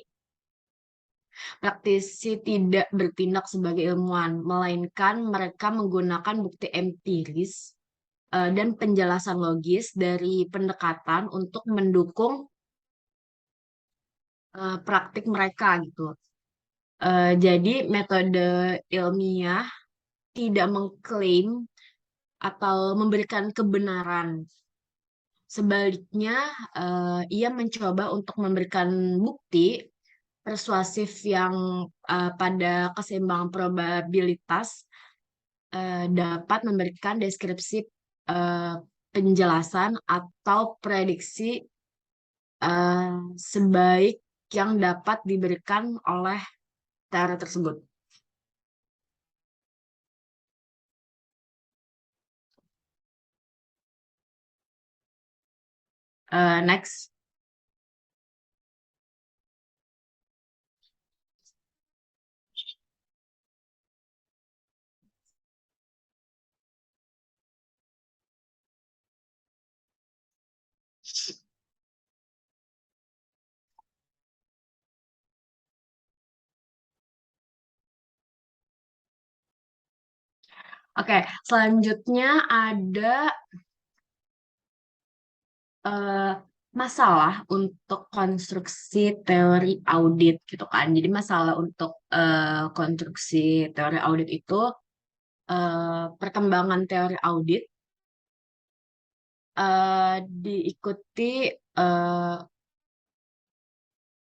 praktisi tidak bertindak sebagai ilmuwan, melainkan mereka menggunakan bukti empiris dan penjelasan logis dari pendekatan untuk mendukung praktik mereka gitu. Jadi metode ilmiah tidak mengklaim atau memberikan kebenaran. Sebaliknya, ia mencoba untuk memberikan bukti persuasif yang pada keseimbangan probabilitas dapat memberikan deskripsi eh, penjelasan atau prediksi sebaik yang dapat diberikan oleh teori tersebut. Next. Oke, selanjutnya ada eh, masalah untuk konstruksi teori audit gitu kan. Jadi masalah untuk konstruksi teori audit itu perkembangan teori audit diikuti eh,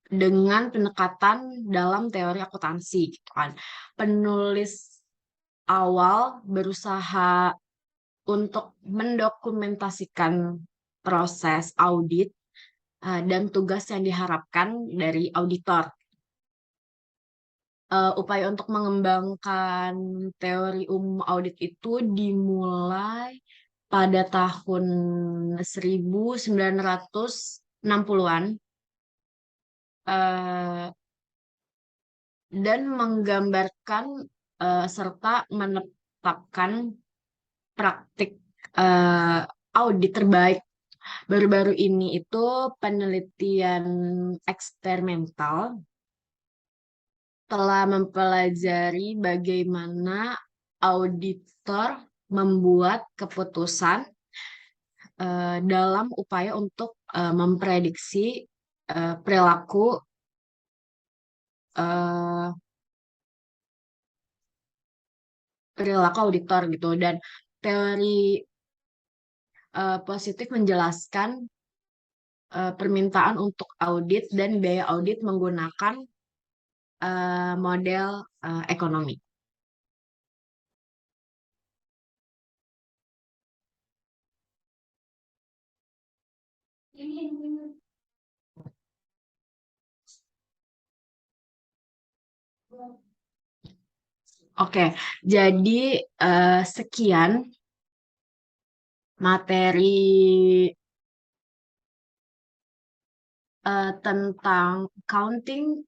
dengan pendekatan dalam teori akuntansi gitu kan. Penulis awal berusaha untuk mendokumentasikan proses audit dan tugas yang diharapkan dari auditor. Upaya untuk mengembangkan teori umum audit itu dimulai pada tahun 1960-an dan menggambarkan serta menetapkan praktik audit terbaik. Baru-baru ini itu penelitian eksperimental telah mempelajari bagaimana auditor membuat keputusan dalam upaya untuk memprediksi perilaku auditor gitu, dan teori positif menjelaskan permintaan untuk audit dan biaya audit menggunakan model ekonomi. Oke, jadi sekian materi tentang accounting,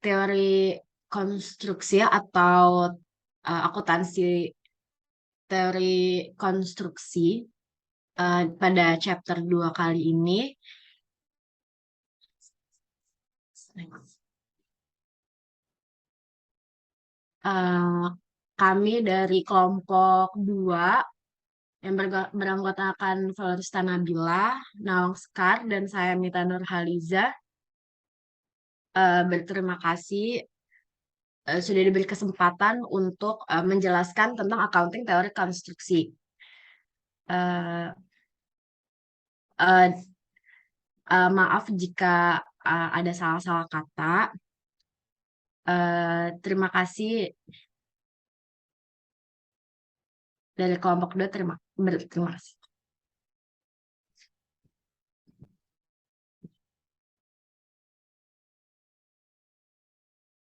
teori konstruksi atau akuntansi teori konstruksi pada chapter 2 kali ini. Next. Kami dari kelompok 2 yang beranggotakan Florista Nabila, Nawang Sekar, dan saya Mita Nurhaliza berterima kasih sudah diberi kesempatan untuk menjelaskan tentang accounting teori konstruksi. Uh, uh, Maaf jika ada salah-salah kata. Terima kasih dari kelompok 2, terima kasih.